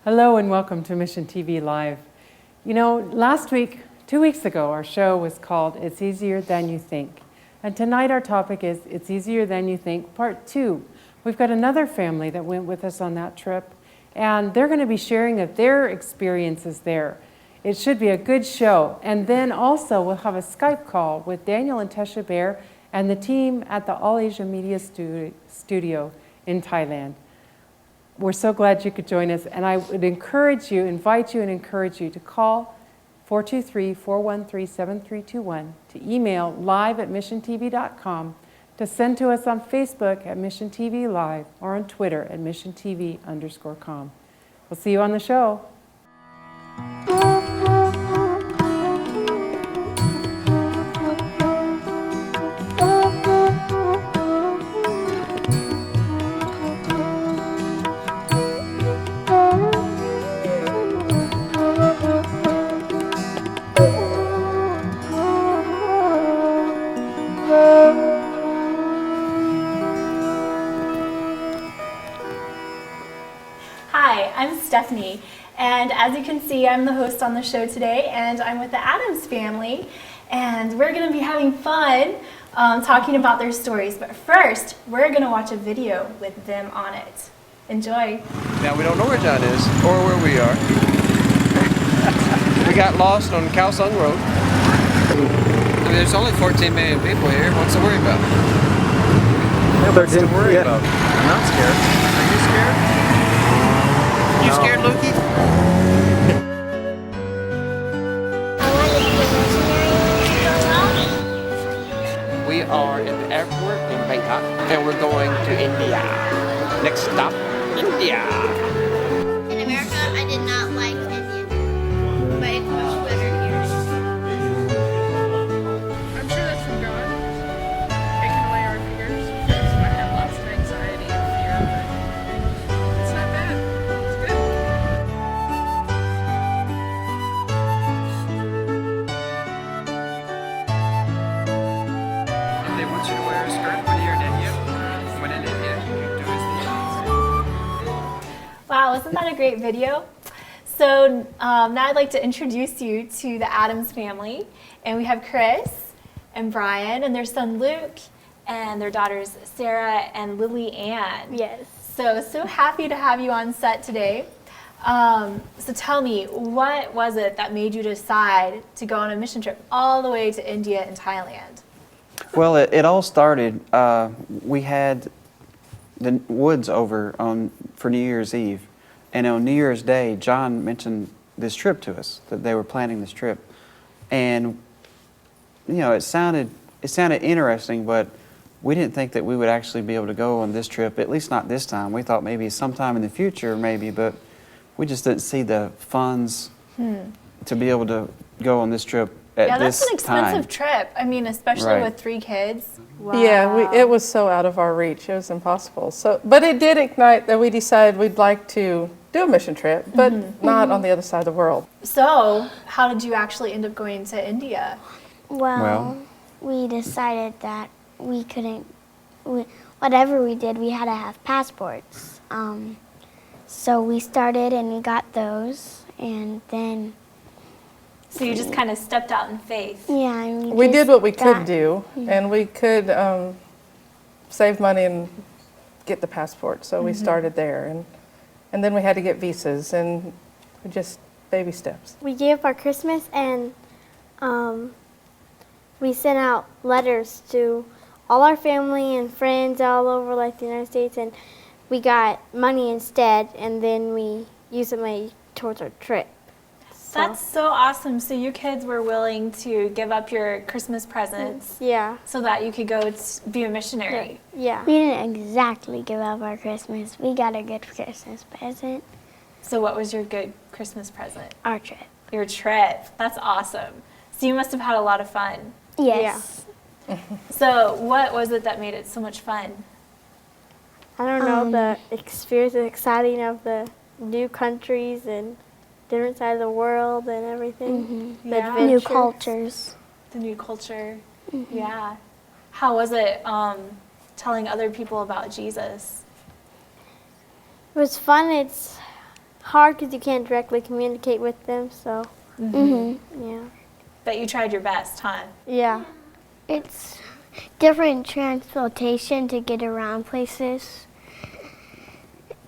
Hello and welcome to Mission TV Live. You know, last week, 2 weeks ago, our show was called It's Easier Than You Think. And tonight our topic is It's Easier Than You Think, Part 2. We've got another family that went with us on that trip, and they're going to be sharing of their experiences there. It should be a good show. And then also we'll have a Skype call with Daniel and Tesha Bair and the team at the All Asia Media Studio in Thailand. We're so glad you could join us, and I would invite you and encourage you to call 423-413-7321, to email live@missiontv.com, to send to us on Facebook at Mission TV Live, or on Twitter at MissionTV_com. We'll see you on the show. Hi, I'm Stephanie, and as you can see, I'm the host on the show today, and I'm with the Adams family, and we're going to be having fun talking about their stories. But first, we're going to watch a video with them on it. Enjoy. Now, we don't know where John is or where we are. We got lost on Khao Sung Road. I mean, there's only 14 million people here. What's to worry about? What's to worry about? I'm not scared. Are you scared? You scared, Lukey? I want to be a missionary. We are at the airport in Bangkok, and we're going to India. Next stop, India. In America, I did not like Indian, but it's much better here. I'm sure that's from God. Taking away our fears, because I have lots of anxiety and fear, but it's not bad. It's good. They want you to wear a skirt when you're in India. When in India, you do as Wow, wasn't that a great video? So now I'd like to introduce you to the Adams family, and we have Chris and Brian and their son Luke and their daughters Sarah and Lily Ann. Yes. So happy to have you on set today. So tell me, what was it that made you decide to go on a mission trip all the way to India and Thailand? Well, it all started, we had the Woods over for New Year's Eve. And on New Year's Day, John mentioned this trip to us, that they were planning this trip. And, you know, it sounded interesting, but we didn't think that we would actually be able to go on this trip, at least not this time. We thought maybe sometime in the future, maybe, but we just didn't see the funds to be able to go on this trip at this that's an expensive time. trip. I mean, especially Right. with 3 kids. Wow. Yeah, it was so out of our reach. It was impossible. But it did ignite that we decided we'd like to do a mission trip, but not on the other side of the world. So, how did you actually end up going to India? Well, we decided that we couldn't, whatever we did, we had to have passports. So we started and we got those, and then, So you just kind of stepped out in faith. yeah. And We did just what we could got- do, and we could save money and get the passport. So we started there, and then we had to get visas, and just baby steps. We gave up our Christmas and we sent out letters to all our family and friends all over like the United States, and we got money instead, and then we used the money towards our trip. That's so awesome. So you kids were willing to give up your Christmas presents Yeah. so that you could go be a missionary. Yeah. We didn't exactly give up our Christmas. We got a good Christmas present. So what was your good Christmas present? Our trip. Your trip. That's awesome. So you must have had a lot of fun. Yes. So what was it that made it so much fun? I don't know, the experience, the exciting of the new countries and different side of the world and everything. The Yeah. New adventure. cultures. The new culture. Yeah. How was it telling other people about Jesus? It was fun. It's hard because you can't directly communicate with them. So, yeah. But you tried your best, huh? Yeah. It's different transportation to get around places.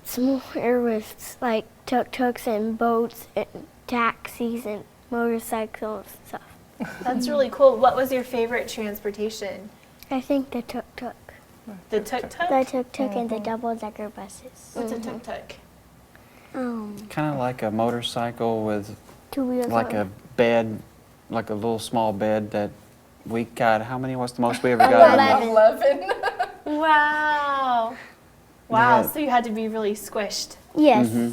It's more with like tuk-tuks and boats and taxis and motorcycles and stuff. That's really cool. What was your favorite transportation? I think the tuk-tuk. The tuk-tuk? The tuk-tuk and the double-decker buses. What's a tuk-tuk? Kind of like a motorcycle with 2 wheels like on a bed, like a little small bed that we got. How many was the most we ever got? 11. Wow. Wow, Yeah. so you had to be really squished. Yes. Mm-hmm.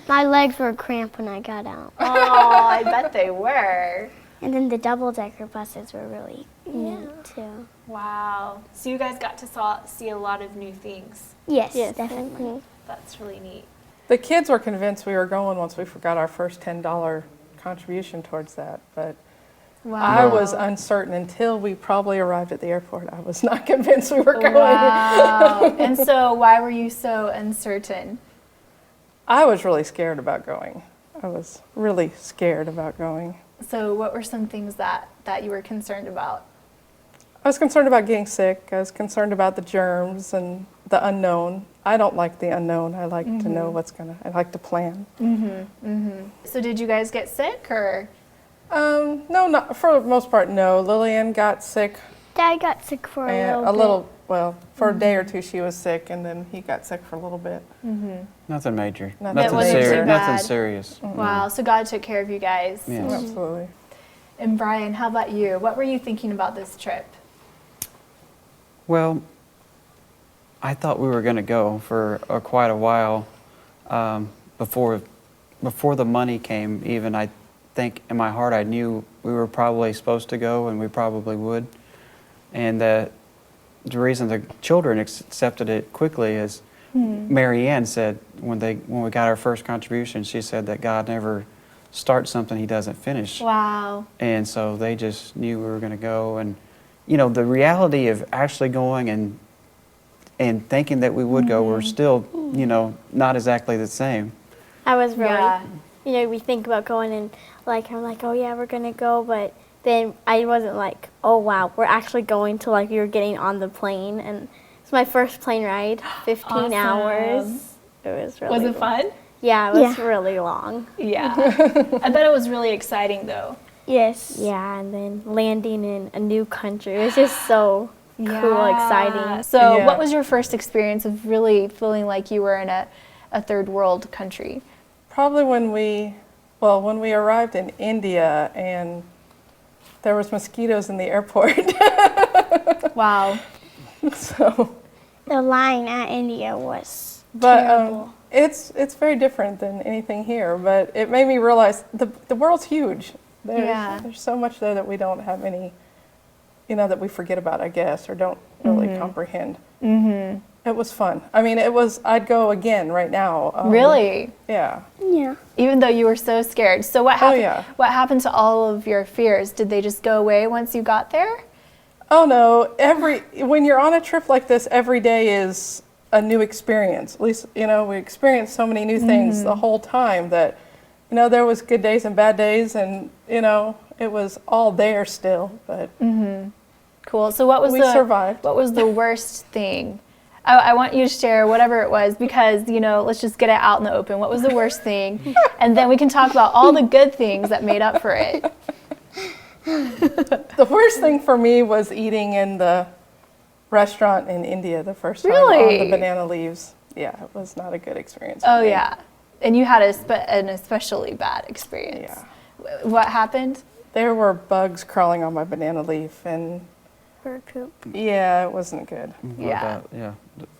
My legs were cramped when I got out. Oh, I bet they were. And then the double-decker buses were really neat too. Wow. So you guys got to see a lot of new things. Yes, Yes. definitely. That's really neat. The kids were convinced we were going once we forgot our first $10 contribution towards that, but I was uncertain until we probably arrived at the airport. I was not convinced we were going. Wow. And so why were you so uncertain? I was really scared about going. I was really scared about going. So what were some things that you were concerned about? I was concerned about getting sick. I was concerned about the germs and the unknown. I don't like the unknown. I like to know I like to plan. So did you guys get sick or? No, not for the most part, no. Lillian got sick Dad got sick for and a little for a day or two she was sick, and then he got sick for a little bit. Nothing major. Nothing That wasn't too serious. bad. Nothing serious. Wow, so God took care of you guys. Yeah. Absolutely. And Brian, how about you? What were you thinking about this trip? Well, I thought we were going to go for quite a while before the money came. Even I think in my heart I knew we were probably supposed to go, and we probably would. And the reason the children accepted it quickly is Mary Ann said when we got our first contribution, she said that God never starts something He doesn't finish. Wow. And so they just knew we were going to go. And, you know, the reality of actually going and thinking that we would go were still, you know, not exactly the same. I was really, Yeah. you know, we think about going and I'm like, oh yeah, we're gonna go, but then I wasn't like, oh wow, we're actually going to we were getting on the plane, and it's my first plane ride, 15 Awesome. hours. It was really Was it fun? Yeah, it was really long. Yeah. I bet it was really exciting though. Yes. Yeah, and then landing in a new country, it was just so cool, exciting. So Yeah. what was your first experience of really feeling like you were in a third world country? Probably when we arrived in India and there was mosquitoes in the airport. Wow. So, The line at India was but terrible. it's very different than anything here. But it made me realize the world's huge. There's so much there that we don't have any, that we forget about, I guess, or don't really comprehend. It was fun. I mean, I'd go again right now. Really? Yeah. Yeah. Even though you were so scared. So what Oh, happened? yeah. What happened to all of your fears? Did they just go away once you got there? Oh no, when you're on a trip like this, every day is a new experience. At least, we experience so many new things the whole time that, there was good days and bad days, and, it was all there still, but Cool. So what was we survived. What was the worst thing? I want you to share whatever it was because, let's just get it out in the open. What was the worst thing? And then we can talk about all the good things that made up for it. The worst thing for me was eating in the restaurant in India the first time Really? on the banana leaves. Yeah, it was not a good experience. Oh, for me. yeah. And you had an especially bad experience. Yeah. What happened? There were bugs crawling on my banana leaf, and Bird poop. yeah, it wasn't good.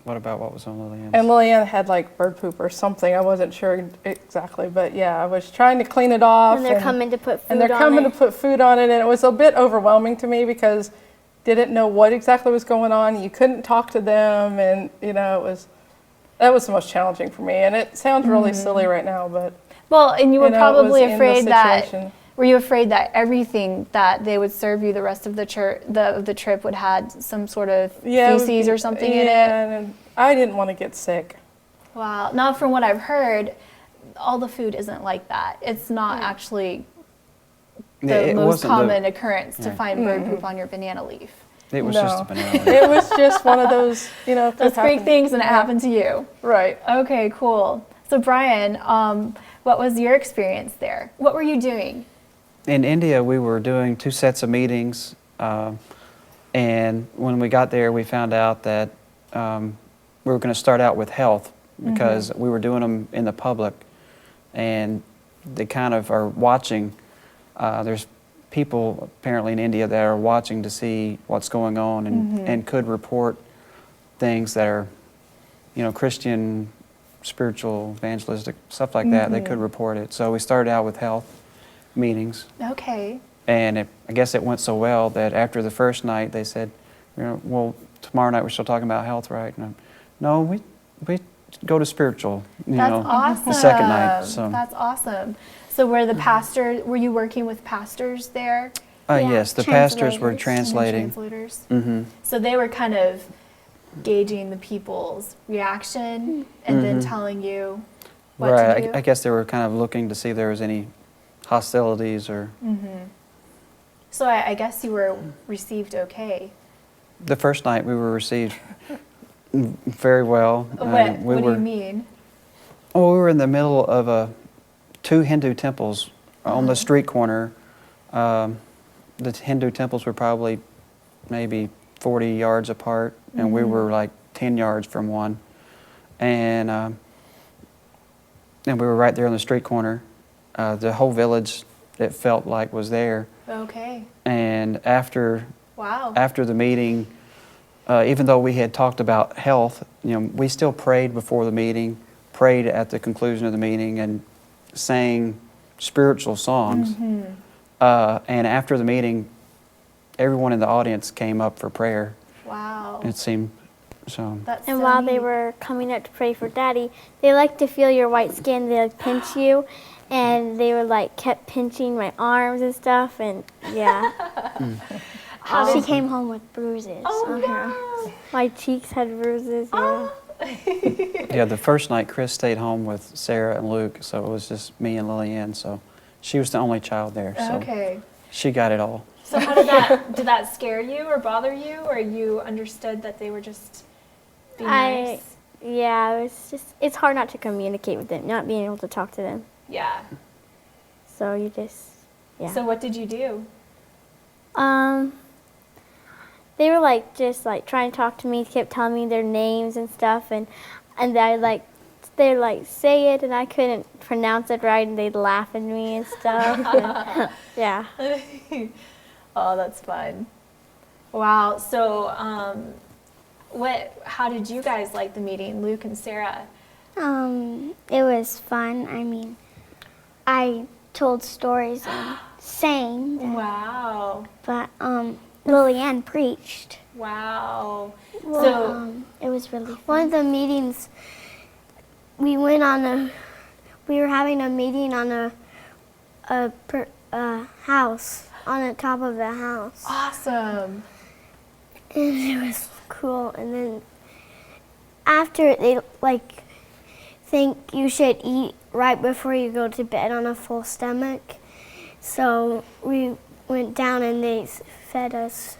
What about what was on Lillian's? And Lillian had like bird poop or something. I wasn't sure exactly, but yeah, I was trying to clean it off. And they're coming to put food and they're on coming it. to put food on it, and it was a bit overwhelming to me because didn't know what exactly was going on. You couldn't talk to them, and that was the most challenging for me. And it sounds really silly right now, but Well, and you were it was probably in the afraid that. situation. Were you afraid that everything that they would serve you the rest of the trip would had some sort of Yeah, it would feces be- or something in it? Yeah, and I didn't want to get sick. Wow. Now, from what I've heard, all the food isn't like that. It's not actually the It most wasn't common occurrence to Yeah. find bird poop on your banana leaf. It was No. just a banana. It was just one of those, you know, Those freak things, and it happened to you. Right. Okay, cool. So, Brian, what was your experience there? What were you doing? In India, we were doing 2 sets of meetings, and when we got there, we found out that we were going to start out with health because we were doing them in the public, and they kind of are watching. There's people apparently in India that are watching to see what's going on and could report things that are, Christian, spiritual, evangelistic, stuff like that. They could report it. So we started out with health meetings. Okay. And I guess it went so well that after the first night, they said, well, tomorrow night we're still talking about health, right? And no, we go to spiritual, That's awesome. the second night. So. That's awesome. So were you working with pastors there? Yes, the pastors were Translators. translating. Translators. So they were kind of gauging the people's reaction and then telling you what to do? I guess they were kind of looking to see if there was any hostilities or... So I guess you were received okay. The first night we were received very well. What do you mean? Oh, we were in the middle of 2 Hindu temples on the street corner. The Hindu temples were probably maybe 40 yards apart, and we were like 10 yards from one. And we were right there on the street corner. The whole village, it felt like, was there. Okay. And after Wow. after the meeting, even though we had talked about health, we still prayed before the meeting, prayed at the conclusion of the meeting, and sang spiritual songs. And after the meeting, everyone in the audience came up for prayer. Wow. It seemed so. That's And so while they neat. were coming up to pray for Daddy, they like to feel your white skin. They like pinch you, and they were like kept pinching my arms and stuff. And yeah, She came home with bruises on her. my cheeks had bruises. Yeah. Yeah, the first night Chris stayed home with Sarah and Luke, so it was just me and Lillian. So she was the only child there, so Okay. she got it all. So how did that scare you or bother you, or you understood that they were just being nice? Yeah, it's hard not to communicate with them, not being able to talk to them. Yeah. So you just, yeah. So what did you do? They were like just like trying to talk to me, kept telling me their names and stuff, and they'd like say it, and I couldn't pronounce it right, and they'd laugh at me and stuff. And, yeah. Oh, that's fun. Wow. So, how did you guys like the meeting, Luke and Sarah? It was fun. I mean, I told stories and sang, Wow. but Lillian preached. Wow. So it was really fun. One of the meetings, we were having a meeting on a house, on the top of the house. Awesome. And it was cool. And then after, they like think you should eat right before you go to bed on a full stomach. So we went down and they fed us.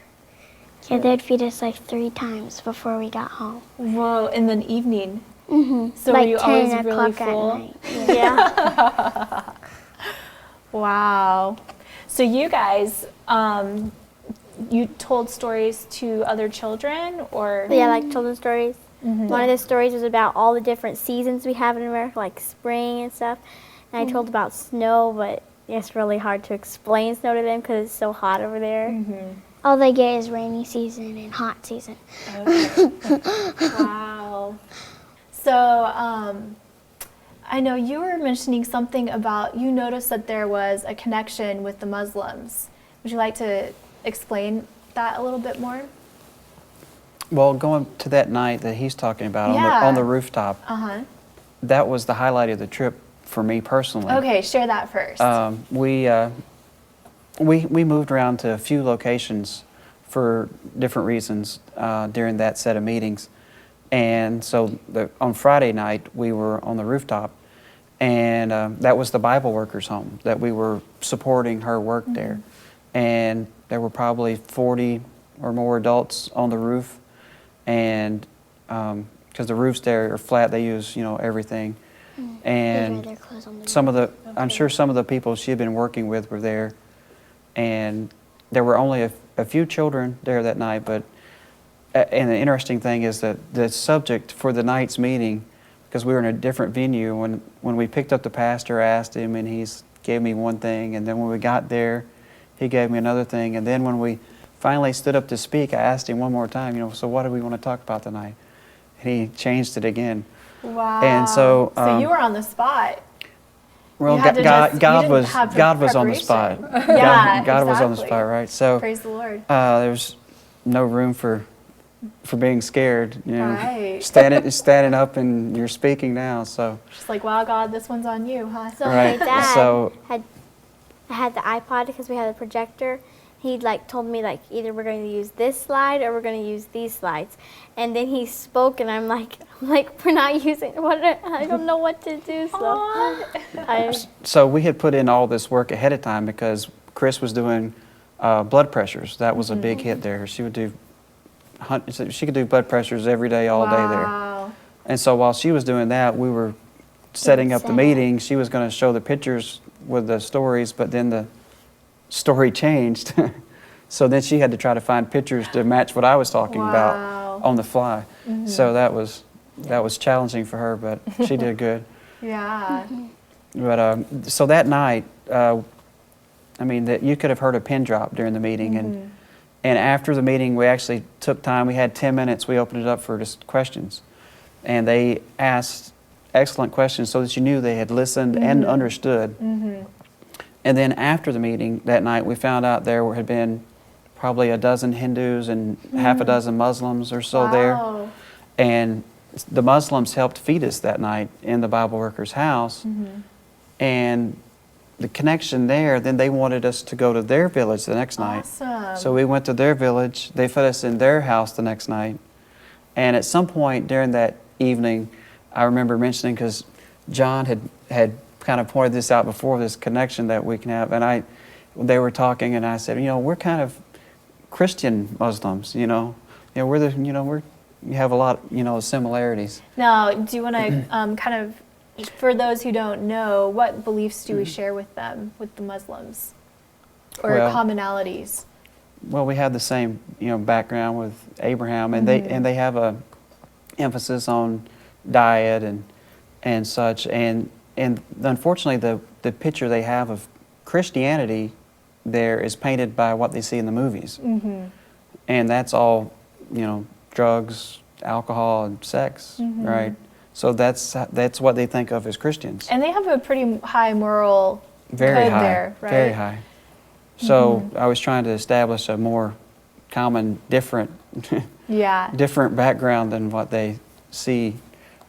Yeah, they'd feed us like 3 times before we got home. Whoa. In the evening. Mm-hmm. So like were you 10 always o'clock really at full? night. Yeah. Wow. So you guys, you told stories to other children, or? Yeah, like children's stories. One of the stories was about all the different seasons we have in America, like spring and stuff. And I told about snow, but it's really hard to explain snow to them because it's so hot over there. All they get is rainy season and hot season. Okay. Wow. So, I know you were mentioning something about, you noticed that there was a connection with the Muslims. Would you like to explain that a little bit more? Well, going to that night that he's talking about Yeah. on the rooftop, Uh-huh. that was the highlight of the trip for me personally. Okay, share that first. We moved around to a few locations for different reasons during that set of meetings, And so on Friday night, we were on the rooftop, and that was the Bible workers' home that we were supporting her work there. And there were probably 40 or more adults on the roof, and because the roofs there are flat, they use everything. And I'm sure some of the people she had been working with were there, and there were only a few children there that night. But and the interesting thing is that the subject for the night's meeting, because we were in a different venue, when we picked up the pastor, I asked him, and he gave me one thing, and then when we got there, he gave me another thing, and then when we finally stood up to speak, I asked him one more time, so what do we want to talk about tonight? And he changed it again. Wow. And so you were on the spot. Well, You had to just- you God didn't was have God was on the spot. preparation. Yeah, God was on the exactly. spot, right? So Praise the Lord. there's no room for being scared. Right. Standing up and you're speaking now. So Just like, wow, God, this one's on you, huh? So Right. my dad So- had the iPod because we had a projector. He told me either we're going to use this slide or we're going to use these slides. And then he spoke, and I'm like we're not using I don't know what to do. So we had put in all this work ahead of time because Chris was doing blood pressures. That was a big hit there. She could do blood pressures every day, all day there. Wow. And so while she was doing that, we were setting up the meeting. She was going to show the pictures with the stories, but then the story changed. So then she had to try to find pictures to match what I was talking about on the fly. So that was challenging for her, but she did good. Yeah. But so that night, that you could have heard a pin drop during the meeting, and after the meeting, we actually took time. We had 10 minutes. We opened it up for just questions, and they asked excellent questions so that you knew they had listened and understood. And then after the meeting that night, we found out there had been probably a dozen Hindus and half a dozen Muslims or so there. And the Muslims helped feed us that night in the Bible workers' house. And the connection there, then they wanted us to go to their village the next night. Awesome. So we went to their village. They fed us in their house the next night. And at some point during that evening, I remember mentioning, because John had kind of pointed this out before, this connection that we can have. And they were talking, and I said, we're kind of Christian Muslims, we have a lot, of similarities. Now, do you want to kind of, for those who don't know, what beliefs do we share with them, with the Muslims, or commonalities? Well, we have the same, background with Abraham, and they have a emphasis on diet and such, and unfortunately, the picture they have of Christianity there is painted by what they see in the movies, and that's all, drugs, alcohol, and sex, right? So that's what they think of as Christians. And they have a pretty high moral Very code high, there, right? very high. So I was trying to establish a more common, different background than what they see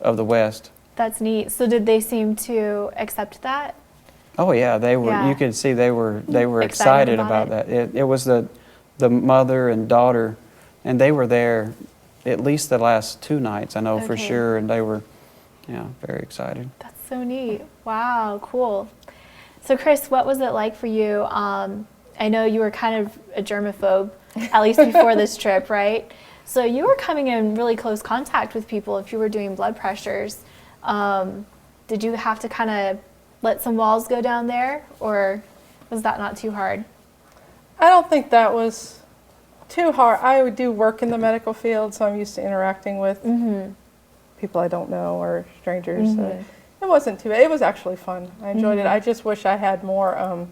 of the West. That's neat. So did they seem to accept that? Oh yeah, they were. Yeah. You could see they were excited about that. It was the mother and daughter, and they were there at least the last 2 nights, I know for sure, and they were, very excited. That's so neat. Wow, cool. So Chris, what was it like for you? I know you were kind of a germaphobe, at least before this trip, right? So you were coming in really close contact with people if you were doing blood pressures. Did you have to kind of let some walls go down there, or was that not too hard? I don't think that was too hard. I do work in the medical field, so I'm used to interacting with people I don't know or strangers. So it wasn't too bad. It was actually fun. I enjoyed it. I just wish I had more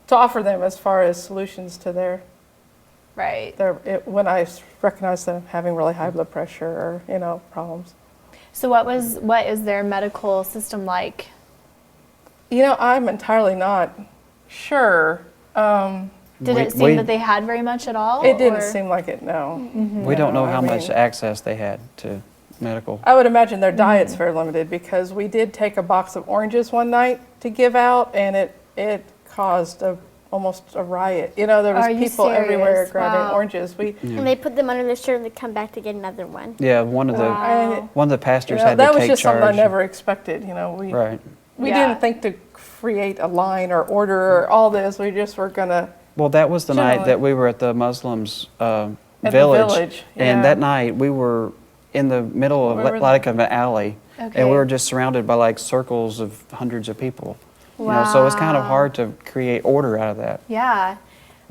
to offer them as far as solutions to their when I recognized them having really high blood pressure or problems. So what is their medical system like? I'm entirely not sure. Did it seem that they had very much at all? It didn't seem like it, no. We don't know how much access they had to medical. I would imagine their diet's very limited, because we did take a box of oranges one night to give out, and it caused a almost a riot. You know, there was Are you people everywhere serious? grabbing Wow. oranges. And they put them under their shirt and they come back to get another one. Yeah, one of the Wow. one of the pastors You know, had to that was take just charge. something I never expected. You know, Right. we Yeah. didn't think to create a line or order or all this. We just were gonna. Well, that was the night Generally. that we were at the Muslims' the village, village, and yeah. that night we were in the middle of Where were like of an alley, Okay. and we were just surrounded by like circles of hundreds of people. You know, so it's kind of Wow. hard to create order out of that. Yeah.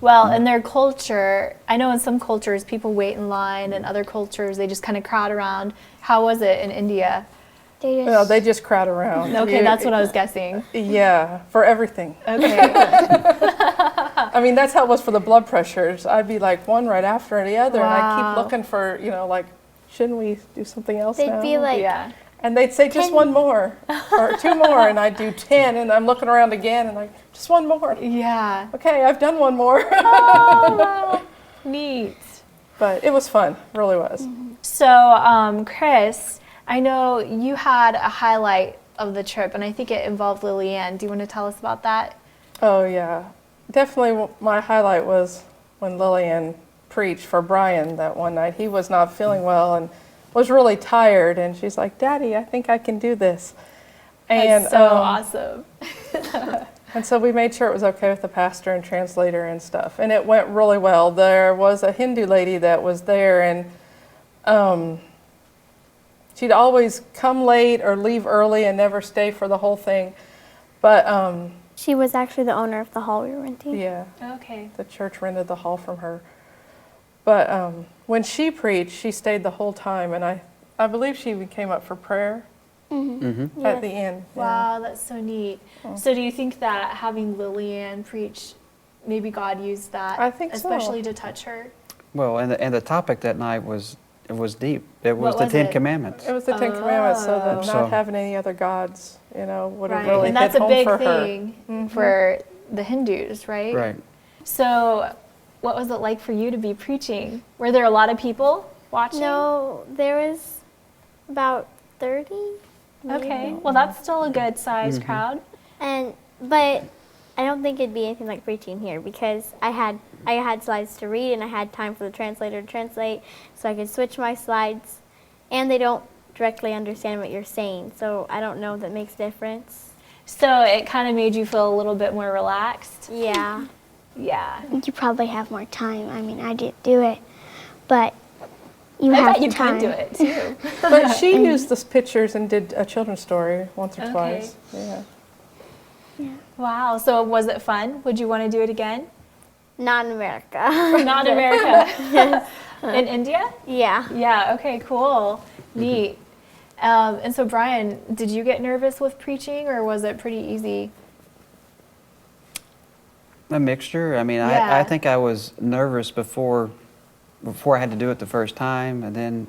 Well, in their culture, I know in some cultures people wait in line, and other cultures they just kind of crowd around. How was it in India? They just, You know, they just crowd around. Okay, You- that's what I was guessing. Yeah, for everything. Okay. I mean, that's how it was for the blood pressures. I'd be like one right after the other, and I'd Wow. keep looking for, you know, like, shouldn't we do something else They'd now? be like, Yeah. And they'd say, just one more, or 2 more, and I'd do 10, and I'm looking around again, and like, just one more. Yeah. Okay, I've done one more. Oh, wow. Neat. But it was fun, really was. So, Chris, I know you had a highlight of the trip, and I think it involved Lillian. Do you want to tell us about that? Oh, yeah. Definitely my highlight was when Lillian preached for Brian that one night. He was not feeling well and was really tired, and she's like, Daddy, I think I can do this. And That's so awesome. And so we made sure it was okay with the pastor and translator and stuff. And it went really well. There was a Hindu lady that was there, and she'd always come late or leave early and never stay for the whole thing. But she was actually the owner of the hall we were renting. yeah, Okay. the church rented the hall from her. But when she preached, she stayed the whole time. And I believe she even came up for prayer Mm-hmm. at the end. Yeah. Wow, that's so neat. So do you think that having Lillian preach, maybe God used that, I think so. especially to touch her? Well, and the topic that night was deep. It was What the was Ten it? Commandments. It was the Ten Commandments, so that So- not having any other gods, you know, would have Right. really And that's hit a home big for her. thing for the Hindus, right? Right. So what was it like for you to be preaching? Were there a lot of people watching? No, there was about 30. Okay. Well, that's still a good sized crowd. But I don't think it'd be anything like preaching here because I had slides to read and I had time for the translator to translate, so I could switch my slides, and they don't directly understand what you're saying, so I don't know if that makes a difference. So it kind of made you feel a little bit more relaxed. Yeah. Yeah. you probably have more time. I mean, I didn't do it, but you I have bet you time. could do it too. But she used the pictures and did a children's story once or Okay. twice. Yeah. Wow. So was it fun? Would you want to do it again? Not in America. Not in America. In India? Yeah. Yeah. Okay. Cool. Neat. And so, Brian, did you get nervous with preaching, or was it pretty easy? A mixture. I mean, Yeah. I think I was nervous before I had to do it the first time, and then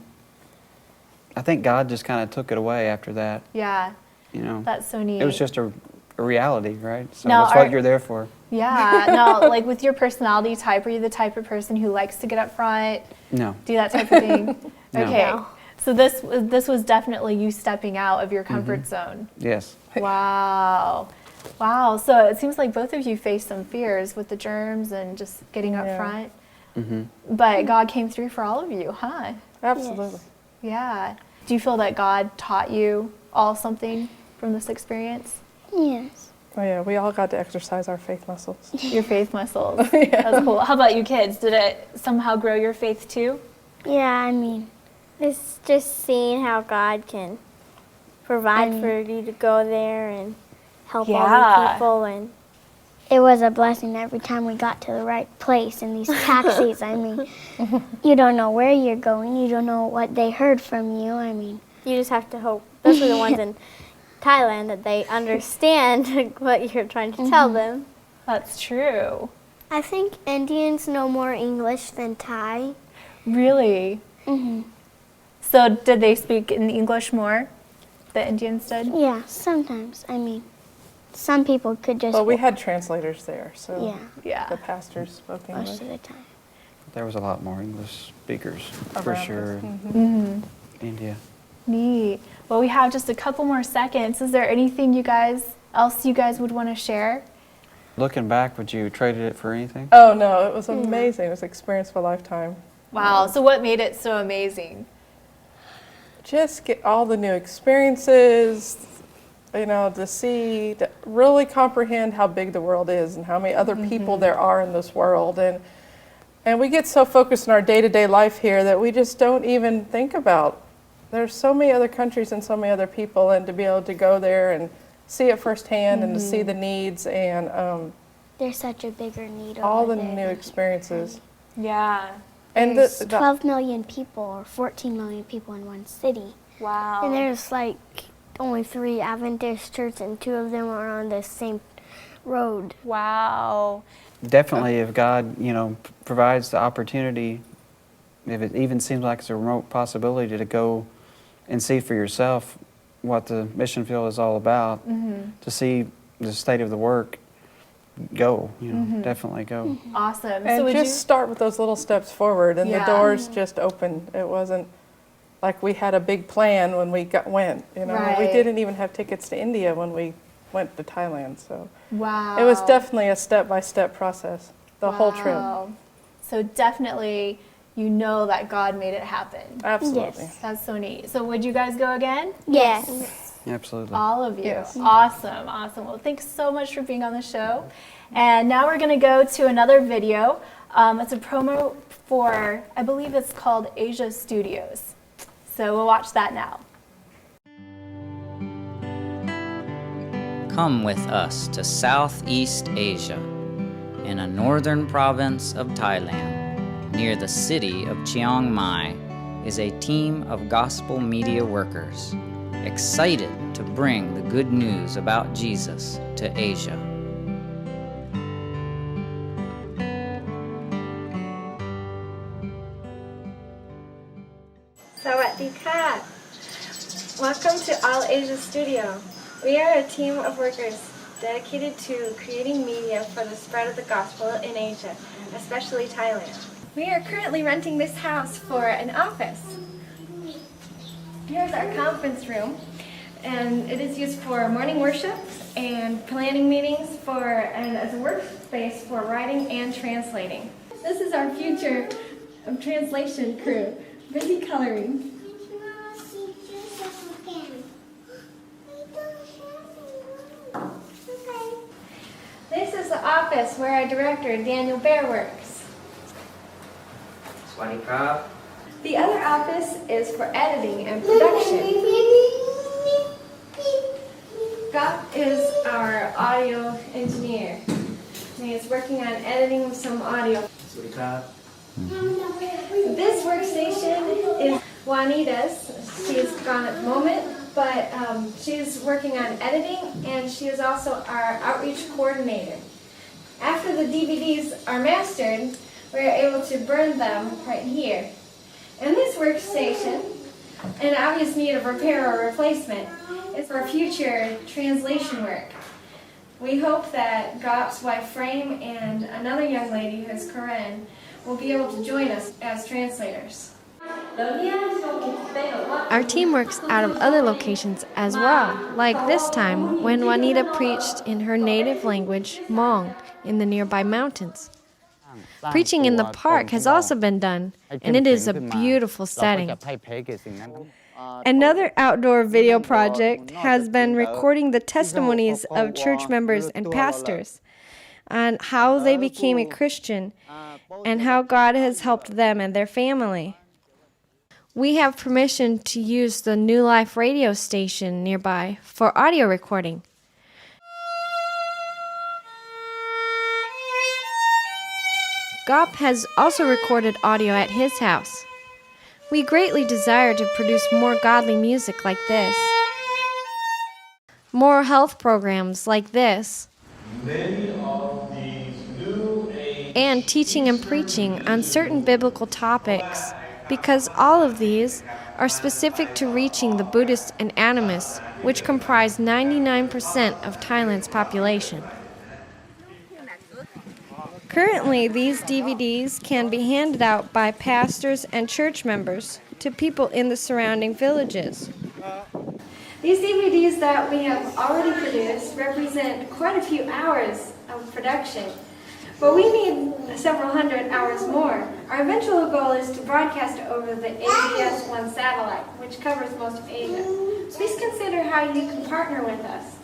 I think God just kind of took it away after that. Yeah. You know, That's so neat. it was just a reality, right? So Now, that's are- what you're there for. Yeah. Now, like with your personality type, are you the type of person who likes to get up front, No. do that type of thing? No. Okay. No. So this was definitely you stepping out of your comfort zone. Yes. Wow. Wow. So it seems like both of you faced some fears with the germs and just getting up Yeah. front. Mm-hmm. But God came through for all of you, huh? Absolutely. Yeah. Do you feel that God taught you all something from this experience? Yes. Oh, yeah, we all got to exercise our faith muscles. Your faith muscles. That's cool. How about you kids? Did it somehow grow your faith too? Yeah, I mean, It's just seeing how God can provide for you to go there and help all Yeah. the people, and it was a blessing every time we got to the right place in these taxis. I mean, you don't know where you're going. You don't know what they heard from you. I mean, you just have to hope, especially the ones in Thailand, that they understand what you're trying to tell them. That's true. I think Indians know more English than Thai. Really? Hmm. So did they speak in English more? The Indians did? Yeah, sometimes. I mean, some people could just. Well, we had translators there, so Yeah, the Yeah. pastors spoke most English. of the time. There was a lot more English speakers, for Around us. sure, Mhm. in India. Neat. Well, we have just a couple more seconds. Is there anything else you guys would want to share? Looking back, would you trade it for anything? Oh no, it was amazing. It was an experience of a lifetime. Wow. So what made it so amazing? Just get all the new experiences, to see, to really comprehend how big the world is and how many other people there are in this world. And we get so focused in our day-to-day life here that we just don't even think about. There's so many other countries and so many other people, and to be able to go there and see it firsthand and to see the needs and There's such a bigger need all over the there new than experiences. Yeah. And There's the 12 million people or 14 million people in one city. Wow. And there's like only 3 Adventist churches and 2 of them are on the same road. Wow. Definitely, if God, provides the opportunity, if it even seems like it's a remote possibility to go and see for yourself what the mission field is all about, to see the state of the work, go, definitely go. Awesome. And So would just start with those little steps forward, and the Yeah. doors just opened. It wasn't like we had a big plan when we went. We Right. didn't even have tickets to India when we went to Thailand. So Wow. it was definitely a step-by-step process, the whole trip. Wow. So definitely that God made it happen. Absolutely. Yes. That's so neat. So would you guys go again? Yes. Absolutely. All of you. Yes. Awesome. Well, thanks so much for being on the show. And now we're going to go to another video. It's a promo for, I believe it's called Asia Studios. So we'll watch that now. Come with us to Southeast Asia, in a northern province of Thailand, near the city of Chiang Mai, is a team of gospel media workers, excited to bring the good news about Jesus to Asia. Sawadee-ka. Welcome to All Asia Studio. We are a team of workers dedicated to creating media for the spread of the gospel in Asia, especially Thailand. We are currently renting this house for an office. Here's our conference room, and it is used for morning worship and planning meetings and as a workspace for writing and translating. This is our future translation crew, busy coloring. This is the office where our director, Daniel Bair, works. The other office is for editing and production. Gop is our audio engineer. He is working on editing some audio. This workstation is Juanita's. She's gone at the moment, but she's working on editing, and she is also our outreach coordinator. After the DVDs are mastered, we're able to burn them right here. And this workstation, in obvious need of repair or replacement, is for future translation work. We hope that Gop's wife Frame and another young lady who is Corinne will be able to join us as translators. Our team works out of other locations as well, like this time when Juanita preached in her native language, Hmong, in the nearby mountains. Preaching in the park has also been done, and it is a beautiful setting. Another outdoor video project has been recording the testimonies of church members and pastors on how they became a Christian and how God has helped them and their family. We have permission to use the New Life radio station nearby for audio recording. Gop has also recorded audio at his house. We greatly desire to produce more godly music like this, more health programs like this, and teaching and preaching on certain biblical topics, because all of these are specific to reaching the Buddhists and animists, which comprise 99% of Thailand's population. Currently, these DVDs can be handed out by pastors and church members to people in the surrounding villages. The These DVDs that we have already produced represent quite a few hours of production, but we need several hundred hours more. Our eventual goal is to broadcast over the ABS-1 satellite, which covers most of Asia. Please consider how you can partner with us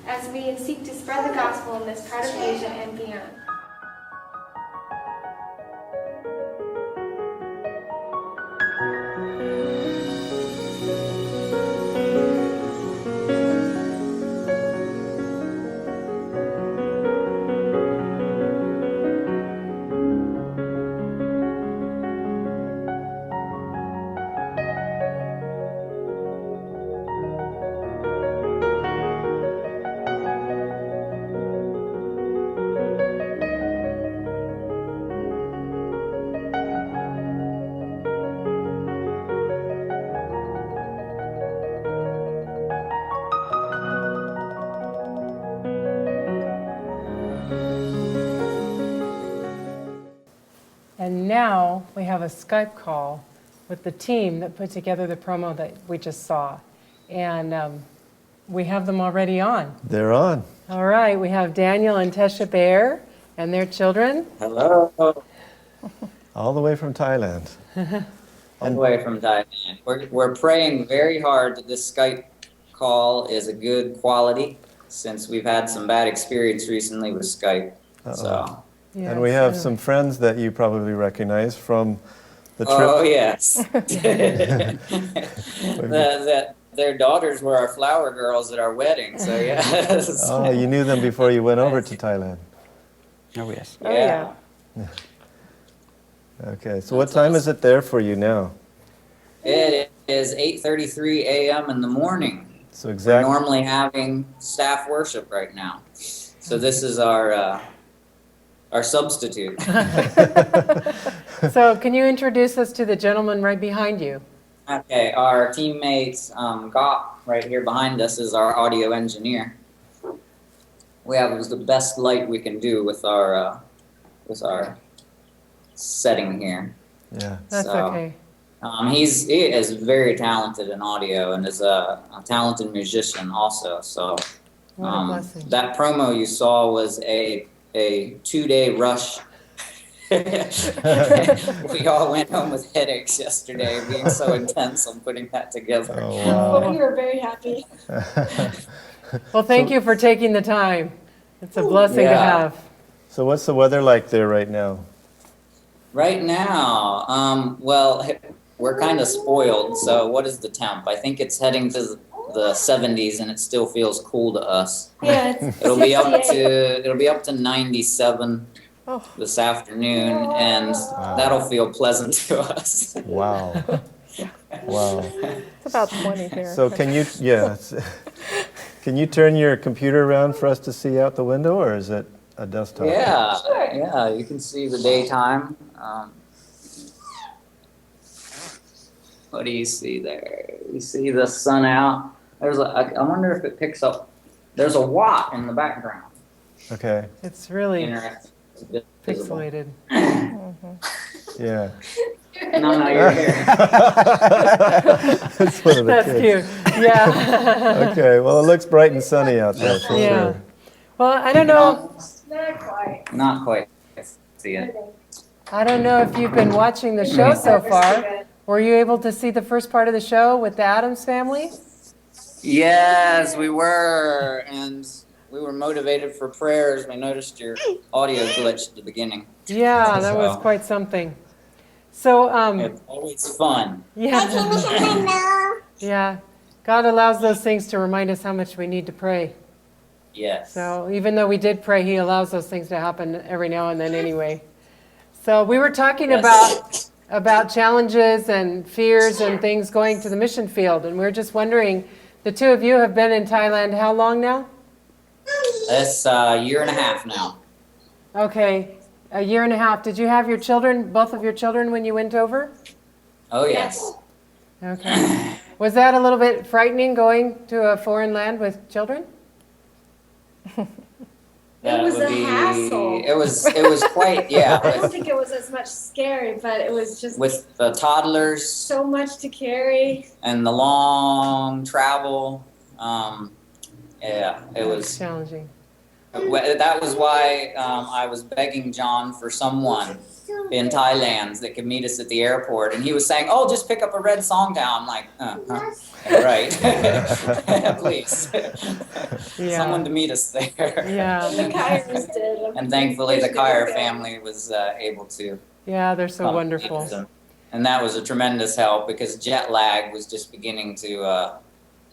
as we seek to spread the gospel in this part of Asia and beyond. And now we have a Skype call with the team that put together the promo that we just saw. And we have them already on. They're on. All right, we have Daniel and Tesha Bair and their children. Hello. All the way from Thailand. All the way from Thailand. We're praying very hard that this Skype call is a good quality, since we've had some bad experience recently with Skype. So. Yeah, and we have some friends that you probably recognize from the trip. Oh, yes. Their daughters were our flower girls at our wedding, so yes. Oh, you knew them before you went over to Thailand. Oh, yes. Yeah. Okay, so what time is it there for you now? It is 8:33 a.m. in the morning. So We're exactly. normally having staff worship right now. So this is our substitute. So can you introduce us to the gentleman right behind you? Okay, our teammate Gop right here behind us is our audio engineer. We have the best light we can do with our setting here. Yeah. That's So, okay. He is very talented in audio and is a talented musician also. So What a blessing. that promo you saw was a 2-day rush. We all went home with headaches yesterday, being so intense on putting that together. Oh, But wow. we were very happy. Well, thank you for taking the time. It's a blessing to Yeah. have. So what's the weather like there right now? Right now, well, we're kind of spoiled. So what is the temp? I think it's heading to the 70s, and it still feels cool to us. Yeah, it's It'll be up to 97 Oh. this afternoon, and that'll feel pleasant to us. Wow. Wow. It's about 20 here. So can you, can you turn your computer around for us to see out the window, or is it a desktop? Yeah, you can see the daytime. What do you see there? You see the sun out. I wonder if it picks up. There's a watt in the background. Okay. It's really Interesting. It's a bit visible. pixelated. Yeah. No, you're here. That's one of the That's kids. cute. Yeah. Okay, well, it looks bright and sunny out there for Yeah. sure. Well, I don't know. not quite. Not quite. See it. I don't know if you've been watching the show so far. Were you able to see the first part of the show with the Addams family? Yes, we were, and we were motivated for prayers. We noticed your audio glitched at the beginning. Yeah, that was So- quite something. So, It's always fun. yeah. Yeah. God allows those things to remind us how much we need to pray. Yes. So even though we did pray, He allows those things to happen every now and then anyway. So we were talking Yes. about challenges and fears and things going to the mission field, and we were just wondering, the two of you have been in Thailand how long now? It's a year and a half now. Okay, a year and a half. Did you have your children, both of your children, when you went over? Oh, yes. Okay. Was that a little bit frightening going to a foreign land with children? That was would a hassle. It was quite, yeah. I don't think it was as much scary, but it was just With the toddlers so much to carry. and the long travel, Yeah, it was challenging. That was why I was begging John for someone in Thailand that could meet us at the airport, and he was saying, "Oh, just pick up a red song down." I'm like, right, please, someone to meet us there. Yeah, The Kyers did. And thankfully, the Kyer family was able to. Yeah, they're so wonderful. And that was a tremendous help because jet lag was just beginning to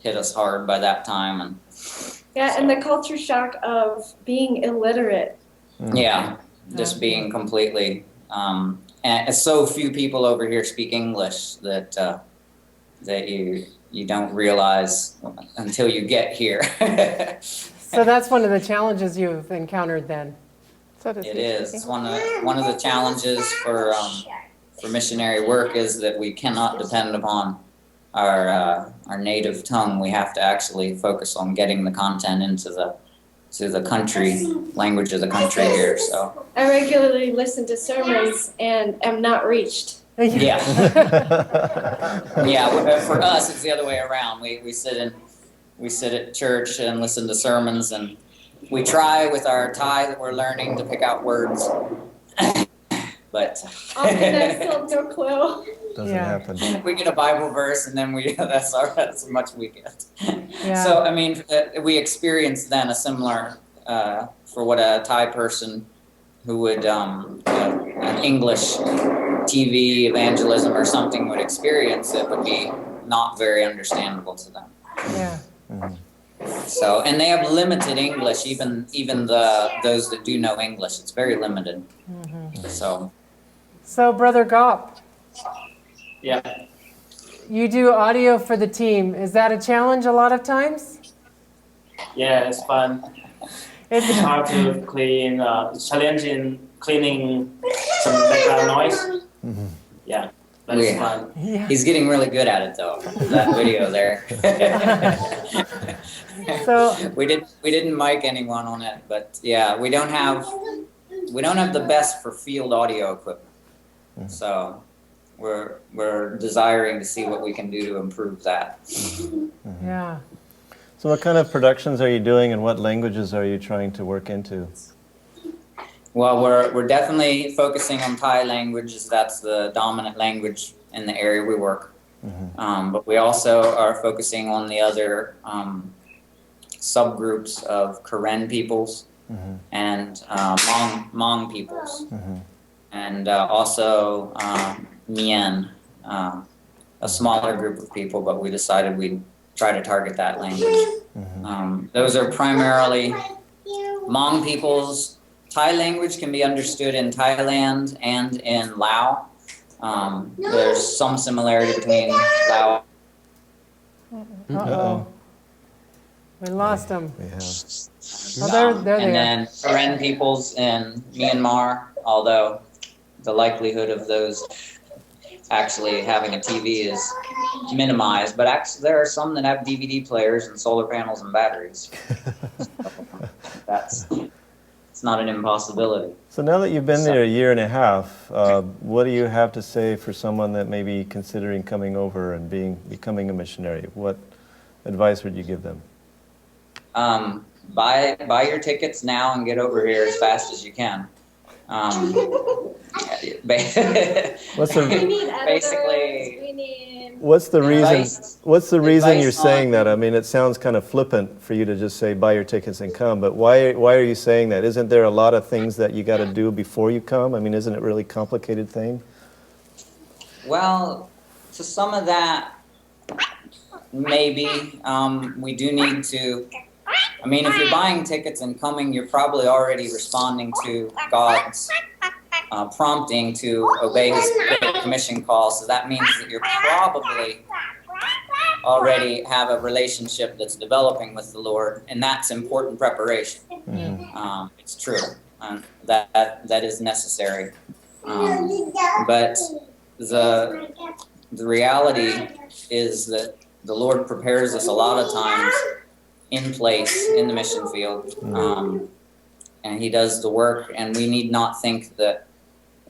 hit us hard by that time. And Yeah, and the culture shock of being illiterate. yeah, just being completely, and so few people over here speak English that you don't realize until you get here. So that's one of the challenges you've encountered then. It is one of the challenges for missionary work is that we cannot depend upon our native tongue. We have to actually focus on getting the content into the country language of the country here. So I regularly listen to sermons and am not reached. yeah, yeah. For us, it's the other way around. We sit at church and listen to sermons, and we try with our Thai that we're learning to pick out words, but I still have no clue. Doesn't happen. we get a Bible verse, and then that's as much we get. Yeah. So I mean, we experienced then a similar for what a Thai person who would an English TV evangelism or something would experience, it would be not very understandable to them. Yeah. So, and they have limited English, even those that do know English. It's very limited. So, Brother Gop, Yeah. you do audio for the team. Is that a challenge a lot of times? Yeah, it's fun. It's hard to clean, challenging cleaning some background noise. Yeah, but it's fun. Yeah. He's getting really good at it though. That video there. So we didn't mic anyone on it, but yeah, we don't have the best for field audio equipment. So we're desiring to see what we can do to improve that. yeah. So what kind of productions are you doing and what languages are you trying to work into? Well, we're definitely focusing on Thai language, as that's the dominant language in the area we work. But we also are focusing on the other subgroups of Karen peoples and Hmong peoples, and also Mien, a smaller group of people, but we decided we'd try to target that language. Those are primarily Hmong peoples. Thai language can be understood in Thailand and in Lao. There's some similarity between Lao. Uh-oh. We lost them. We have. Oh, there they And are. then Karen peoples in Myanmar, although the likelihood of those actually having a TV is minimized, but actually there are some that have DVD players and solar panels and batteries. It's not an impossibility. So now that you've been there a year and a half, what do you have to say for someone that may be considering coming over and becoming a missionary? What advice would you give them? Buy your tickets now and get over here as fast as you can. What's the We need editors. basically? We need. What's the reason? Advice- What's the reason advice you're saying on- that? I mean, it sounds kind of flippant for you to just say buy your tickets and come. But why are you saying that? Isn't there a lot of things that you got to do before you come? I mean, isn't it a really complicated thing? Well, to some of that, maybe we do need to. I mean, if you're buying tickets and coming, you're probably already responding to God's prompting to obey His commission call. So that means that you're probably already have a relationship that's developing with the Lord, and that's important preparation. It's true. That is necessary. But the reality is that the Lord prepares us a lot of times in place in the mission field, and He does the work, and we need not think that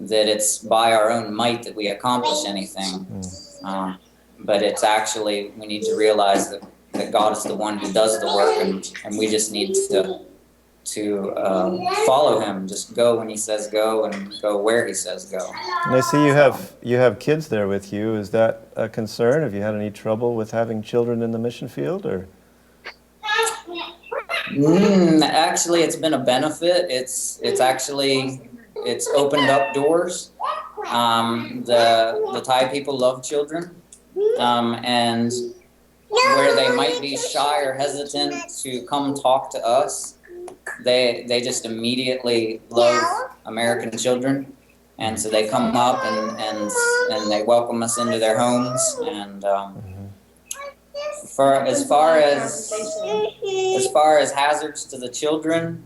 it's by our own might that we accomplish anything, but it's actually, we need to realize that God is the one who does the work, and we just need to follow him. Just go when he says go, and go where he says go. And I see you have kids there with you. Is that a concern? Have you had any trouble with having children in the mission field, or? Actually, it's been a benefit. It's opened up doors. The Thai people love children, and where they might be shy or hesitant to come talk to us, they just immediately love American children, and so they come up and they welcome us into their homes. And as far as hazards to the children,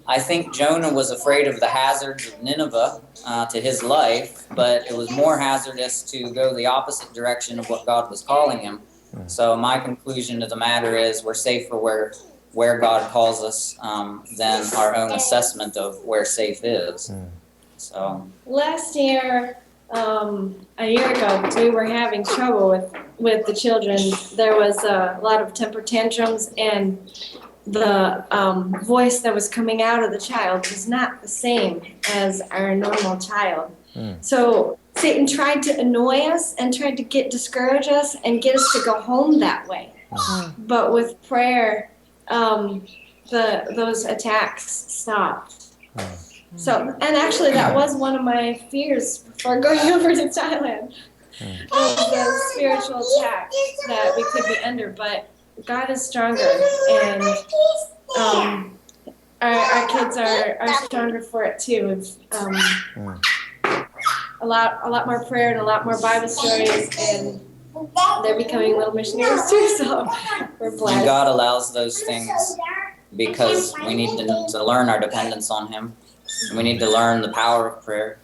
I think Jonah was afraid of the hazards of Nineveh to his life, but it was more hazardous to go the opposite direction of what God was calling him. So my conclusion to the matter is we're safer where God calls us than our own assessment of where safe is. So Last year, a year ago, we were having trouble with the children. There was a lot of temper tantrums, and the voice that was coming out of the child was not the same as our normal child. So Satan tried to annoy us and tried to discourage us and get us to go home that way. But with prayer, those attacks stopped. So, and actually that was one of my fears before going over to Thailand, was the spiritual attack that we could be under. But God is stronger, and our kids are stronger for it too. A lot more prayer and a lot more Bible stories, and they're becoming little missionaries too. So we're blessed. and God allows those things because we need to learn our dependence on him. We need to learn the power of prayer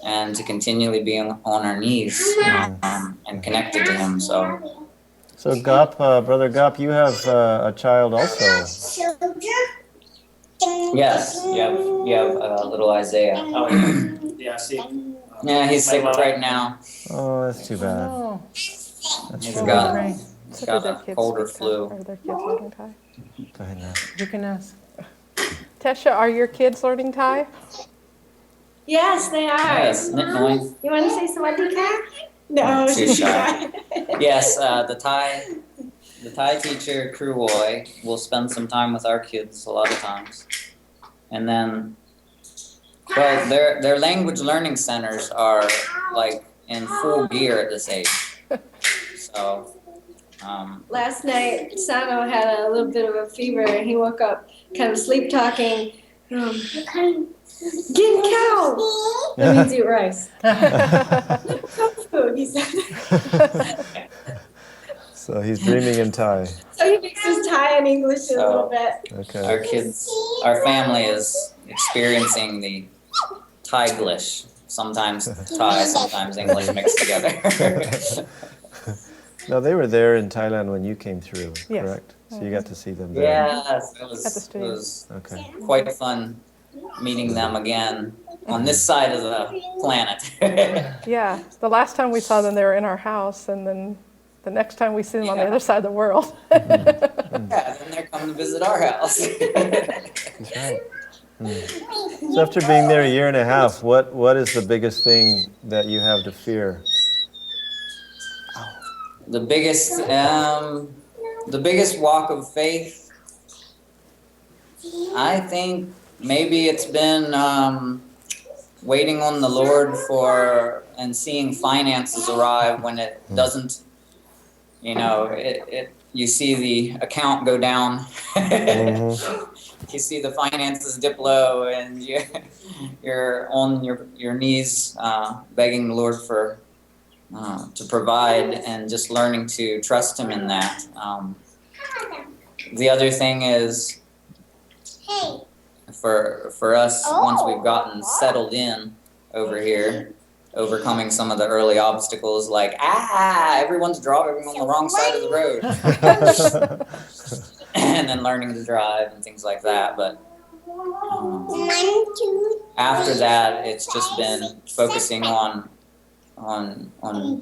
and to continually be on our knees and connected to him. So Gop, Brother Gop, you have a child also. yes, you have little Isaiah. Oh, yeah, see. Yeah, he's sick right now. Oh, that's too bad. That's He's too got, bad. he's got a cold or flu. Are their kids learning Thai? Go ahead now. You can ask. Tesha, are your kids learning Thai? Yes, they are. Yes, Nitnoy. You want to say sawadee ka? No, Too she's shy. shy. Yes, the Thai teacher, Kruoy, will spend some time with our kids a lot of times. And then, well, their language learning centers are like in full gear at this age. So, Last night, Sano had a little bit of a fever, and he woke up kind of sleep talking. Getting cow. That means eat rice. Food, he said. So he's dreaming in Thai. So he mixes Thai and English a little bit. Okay. our family is experiencing the Thai-glish. Sometimes Thai, sometimes English mixed together. Now, they were there in Thailand when you came through, Yes. correct? So you got to see them there. Yes, it At the was studio. Okay. quite fun meeting them again on this side of the planet. Yeah, the last time we saw them, they were in our house, and then the next time we see them on the other side of the world. Yeah, then they're coming to visit our house. That's right. So after being there a year and a half, what is the biggest thing that you have to fear? The biggest walk of faith, I think maybe it's been waiting on the Lord and seeing finances arrive when it doesn't, you see the account go down. You see the finances dip low, and you're on your knees begging the Lord to provide, and just learning to trust him in that. The other thing is, for us, once we've gotten settled in over here, overcoming some of the early obstacles like, everyone's driving on the wrong side of the road. And then learning to drive and things like that. But after that, it's just been focusing on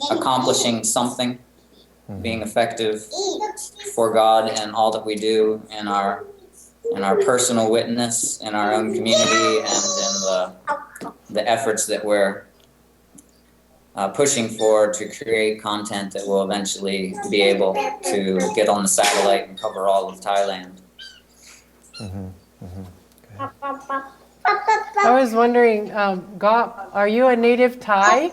accomplishing something being effective for God in all that we do in our personal witness, in our own community, and in the efforts that we're pushing for to create content that will eventually be able to get on the satellite and cover all of Thailand. I was wondering, Gop, are you a native Thai?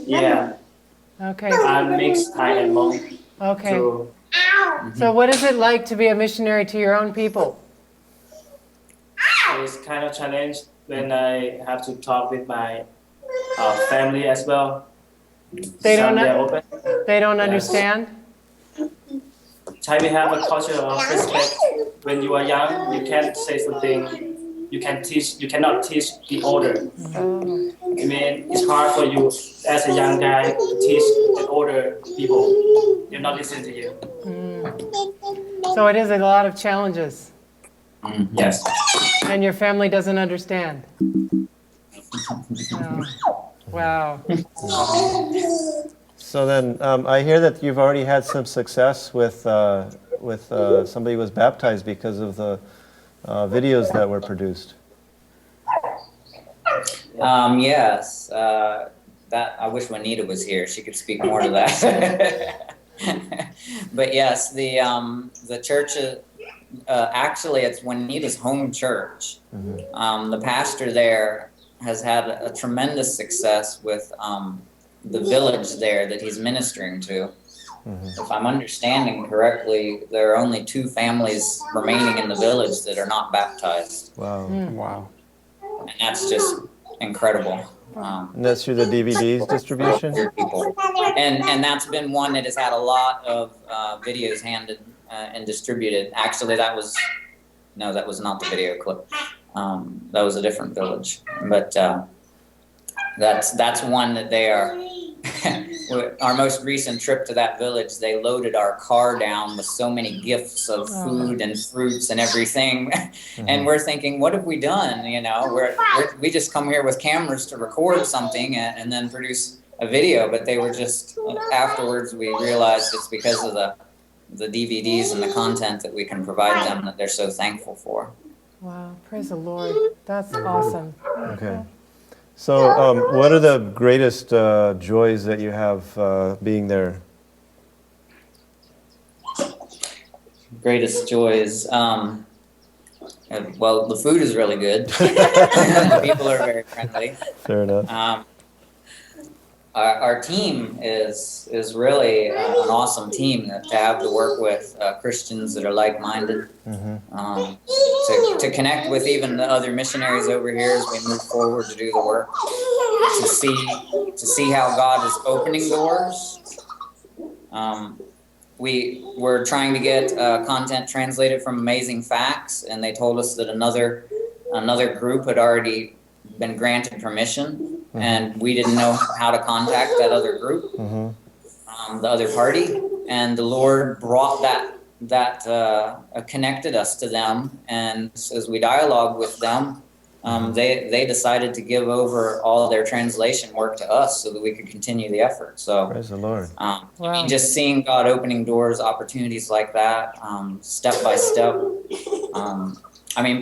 Yeah, Okay. I'm mixed Thai and Hmong. Okay. So So what is it like to be a missionary to your own people? it's kind of challenge when I have to talk with my family as well. They don't Some they're know- open. They don't Yes. understand? Thai we have a culture of respect. When you are young, you can't say something. You cannot teach the older. I mean, it's hard for you as a young guy to teach the older people. They're not listening to you. So it is a lot of challenges, Yes. and your family doesn't understand. Oh, wow. So then, I hear that you've already had some success with somebody who was baptized because of the videos that were produced. Yes, that I wish Juanita was here. She could speak more to that. But yes, the church, actually, it's Juanita's home church. The pastor there has had a tremendous success with the village there that he's ministering to. If I'm understanding correctly, there are only 2 families remaining in the village that are not baptized. Wow. Wow. And that's just incredible. And that's through the DVDs distribution? People. And that's been one that has had a lot of videos handed and distributed. Actually, that was not the video clip. That was a different village. But that's one that they are. Our most recent trip to that village, they loaded our car down with so many gifts of food and fruits and everything. And we're thinking, what have we done? You know, we just come here with cameras to record something and then produce a video. But they were just, afterwards we realized it's because of the DVDs and the content that we can provide them that they're so thankful for. Wow, praise the Lord. That's awesome. Okay. So, what are the greatest joys that you have being there? Greatest joys. Well, the food is really good. The people are very friendly. Fair enough. Our team is really an awesome team to have to work with Christians that are like-minded. To connect with even the other missionaries over here as we move forward to do the work. To see how God is opening doors. We were trying to get content translated from Amazing Facts, and they told us that another group had already been granted permission, and we didn't know how to contact that other group, the other party, and the Lord brought that connected us to them, and as we dialogued with them, they decided to give over all of their translation work to us so that we could continue the effort. So praise the Lord. Just seeing God opening doors, opportunities like that, step by step.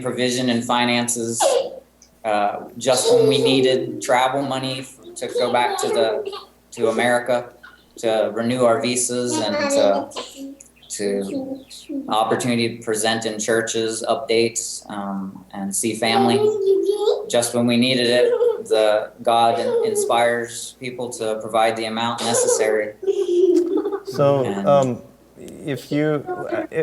Provision and finances. Just when we needed travel money to go back to America to renew our visas and to opportunity to present in churches, updates, and see family. Just when we needed it, God inspires people to provide the amount necessary. So, if you,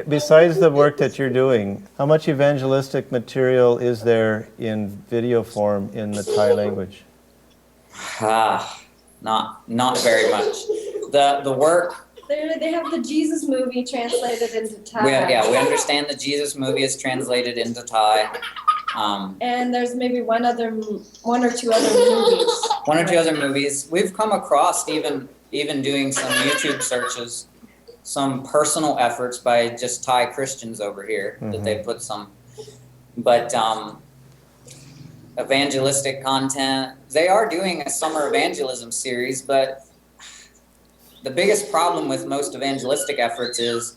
besides the work that you're doing, how much evangelistic material is there in video form in the Thai language? Not very much. The work. They have the Jesus movie translated into Thai. We understand the Jesus movie is translated into Thai. And there's maybe one or two other movies. One or two other movies. We've come across even doing some YouTube searches, some personal efforts by just Thai Christians over here that they put some. But evangelistic content, they are doing a summer evangelism series, but the biggest problem with most evangelistic efforts is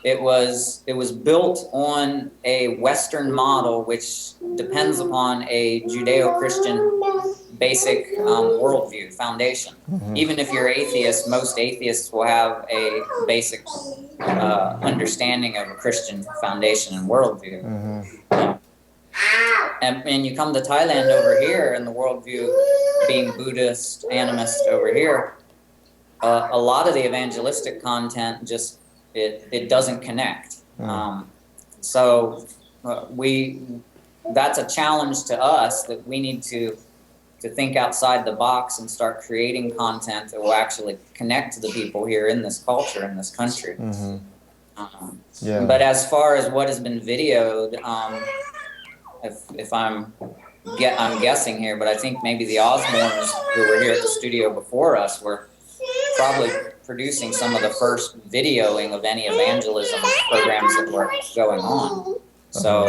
it was built on a Western model, which depends upon a Judeo-Christian basic worldview foundation. Even if you're atheist, most atheists will have a basic understanding of a Christian foundation and worldview. And you come to Thailand over here, and the worldview being Buddhist, animist over here, a lot of the evangelistic content just it doesn't connect. So that's a challenge to us, that we need to think outside the box and start creating content that will actually connect to the people here in this culture, in this country. But as far as what has been videoed, if I'm guessing here, but I think maybe the Osbornes, who were here at the studio before us, were probably producing some of the first videoing of any evangelism programs that were going on. So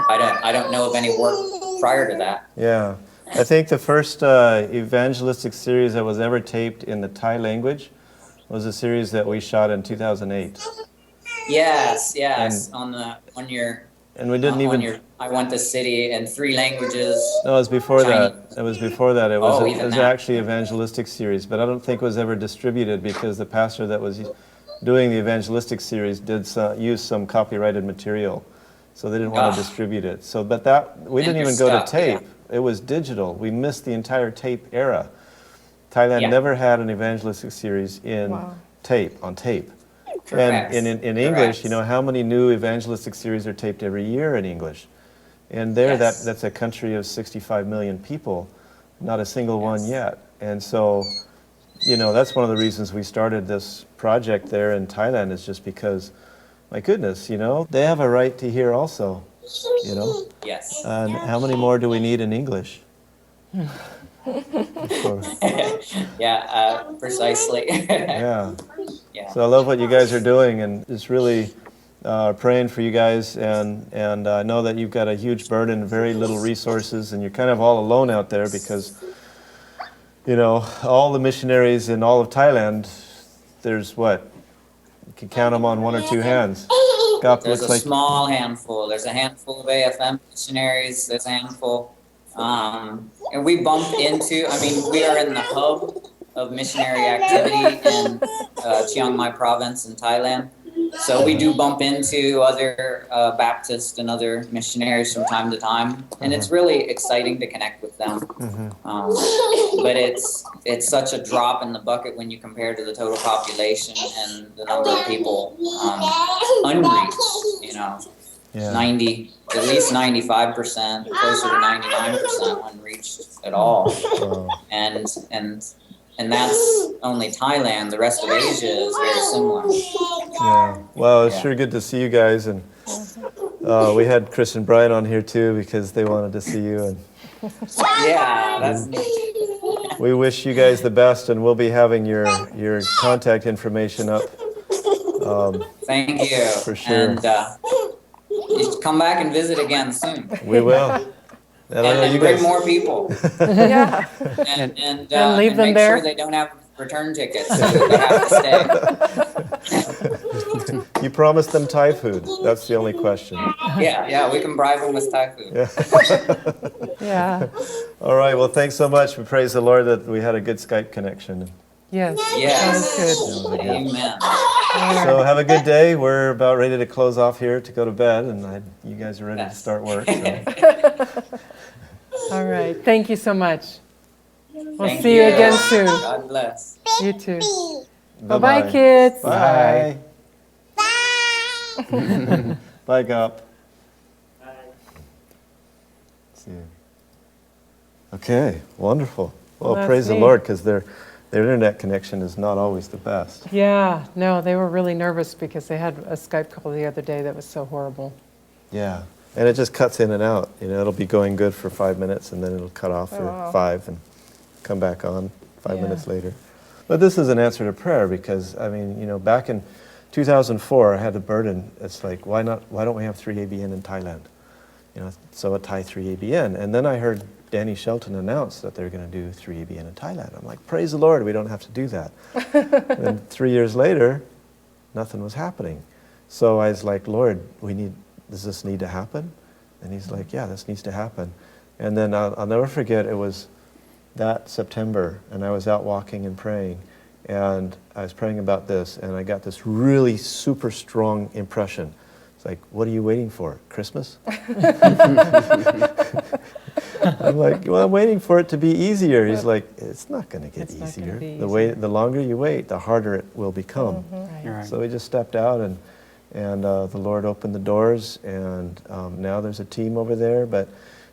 I don't know of any work prior to that. Yeah. I think the first evangelistic series that was ever taped in the Thai language was a series that we shot in 2008. Yes, on your. And we didn't even. I Want the City in 3 languages. No, it was before that. It was before that. It was that. actually an evangelistic series, but I don't think it was ever distributed because the pastor that was doing the evangelistic series did use some copyrighted material, so they didn't want to distribute it. So, but we didn't even go to tape. Yeah. It was digital. We missed the entire tape era. Thailand never had an evangelistic series in on tape. Correct. And in English, you know, how many new evangelistic series are taped every year in English? And there, that's a country of 65 million people, not a single one yet. And so, you know, that's one of the reasons we started this project there in Thailand, is just because, my goodness, you know, they have a right to hear also, you know? Yes. And how many more do we need in English? Precisely. Yeah. So I love what you guys are doing, and just really praying for you guys, and I know that you've got a huge burden, very little resources, and you're kind of all alone out there because, you know, all the missionaries in all of Thailand, there's what? You can count them on 1 or 2 hands. There's a small handful. There's a handful of AFM missionaries. There's a handful. And we bump into, I mean, we are in the hub of missionary activity in Chiang Mai province in Thailand. So we do bump into other Baptist and other missionaries from time to time, and it's really exciting to connect with them. But it's such a drop in the bucket when you compare to the total population and the number of people unreached, you know. Yeah. At least 95%, closer to 99% unreached at all. And that's only Thailand. The rest of Asia is very similar. Yeah. Well, it's sure good to see you guys, and we had Chris and Brian on here too because they wanted to see you. And that's neat. We wish you guys the best, and we'll be having your contact information up. Thank you. For sure. And you should come back and visit again soon. We will. And bring more people. Yeah. And leave them make there. sure they don't have return tickets, so they have to stay. You promised them Thai food. That's the only question. Yeah, we can bribe them with Thai food. Yeah. All right. Well, thanks so much. We praise the Lord that we had a good Skype connection. Yes. Yes. That was good. Amen. So have a good day. We're about ready to close off here to go to bed, and you guys are ready to start work. So. All right. Thank you so much. We'll Thank see you again soon. God bless. You too. Bye-bye, kids. Bye. Bye, Gop. Bye. See you. Okay, wonderful. Well, That's praise the neat. Lord, because their internet connection is not always the best. Yeah. No, they were really nervous because they had a Skype call the other day that was so horrible. Yeah, and it just cuts in and out. You know, it'll be going good for 5 minutes, and then it'll cut off for 5 and come back on 5 minutes later. But this is an answer to prayer because, I mean, you know, back in 2004, I had the burden. It's like, why don't we have 3ABN in Thailand? You know, so a Thai 3ABN. And then I heard Danny Shelton announced that they're going to do 3EBN in Thailand. I'm like, praise the Lord, we don't have to do that. And 3 years later, nothing was happening. So I was like, Lord, does this need to happen? And he's like, yeah, this needs to happen. And then I'll never forget, it was that September, and I was out walking and praying, and I was praying about this, and I got this really super strong impression. It's like, what are you waiting for? Christmas? I'm like, well, I'm waiting for it to be easier. He's like, it's not going to get easier. The longer you wait, the harder it will become. Right. So we just stepped out, and the Lord opened the doors, and now there's a team over there. But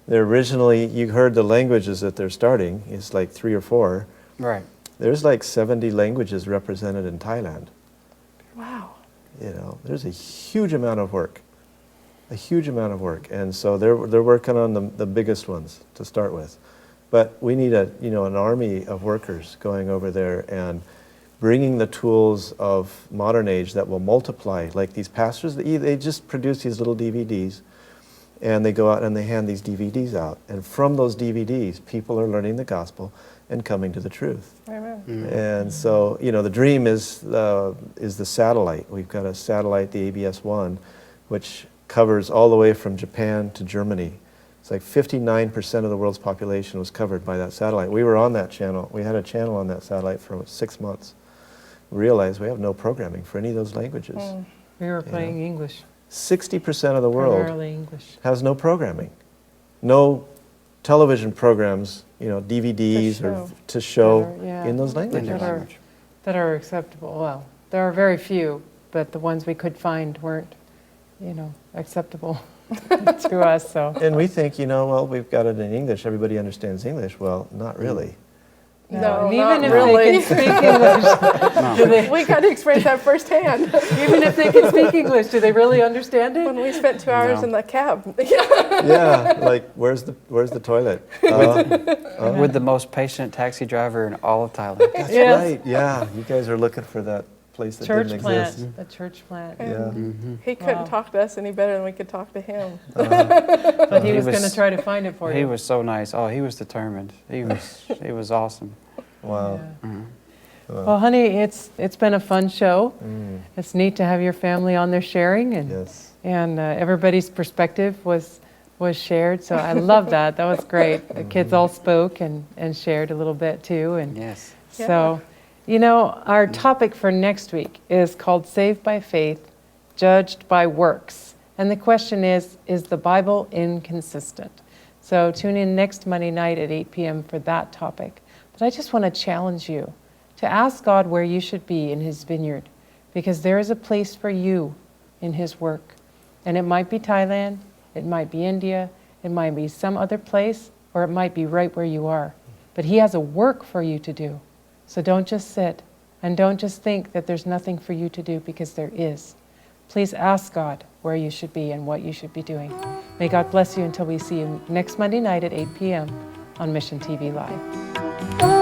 they're originally, you heard the languages that they're starting. It's like 3 or 4. Right. There's like 70 languages represented in Thailand. Wow. You know, there's a huge amount of work. A huge amount of work, and so they're working on the biggest ones to start with, but we need an army of workers going over there and bringing the tools of modern age that will multiply. Like these pastors, they just produce these little DVDs, and they go out and they hand these DVDs out, and from those DVDs, people are learning the gospel and coming to the truth. Amen. And so the dream is the satellite. We've got a satellite, the ABS-1, which covers all the way from Japan to Germany. It's like 59% of the world's population was covered by that satellite. We were on that channel. We had a channel on that satellite for 6 months. We realized we have no programming for any of those languages. We were playing English. 60% of the world Primarily English. has no programming. No television programs, DVDs to show in those languages. That are acceptable. Well, there are very few, but the ones we could find weren't acceptable to us. So. And we think, well, we've got it in English. Everybody understands English. Well, not really. No, and not even if really. they can speak English, we got to experience that firsthand. Even if they can speak English, do they really understand it? When we spent 2 hours in the cab. Yeah, like where's the toilet? With the most patient taxi driver in all of Thailand. That's right. Yeah, you guys are looking for that place that didn't exist. A church plant. Yeah. He couldn't talk to us any better than we could talk to him. But he was going to try to find it for you. He was so nice. Oh, he was determined. He was awesome. Wow. Yeah. Well, honey, it's been a fun show. It's neat to have your family on there sharing, and everybody's perspective was shared. So I love that. That was great. The kids all spoke and shared a little bit too. And yes. So. Our topic for next week is called Saved by Faith, Judged by Works. And the question is the Bible inconsistent? So tune in next Monday night at 8 p.m. for that topic. But I just want to challenge you to ask God where you should be in His vineyard, because there is a place for you in His work. And it might be Thailand, it might be India, it might be some other place, or it might be right where you are. But He has a work for you to do. So don't just sit, and don't just think that there's nothing for you to do, because there is. Please ask God where you should be and what you should be doing. May God bless you until we see you next Monday night at 8 p.m. on Mission TV Live.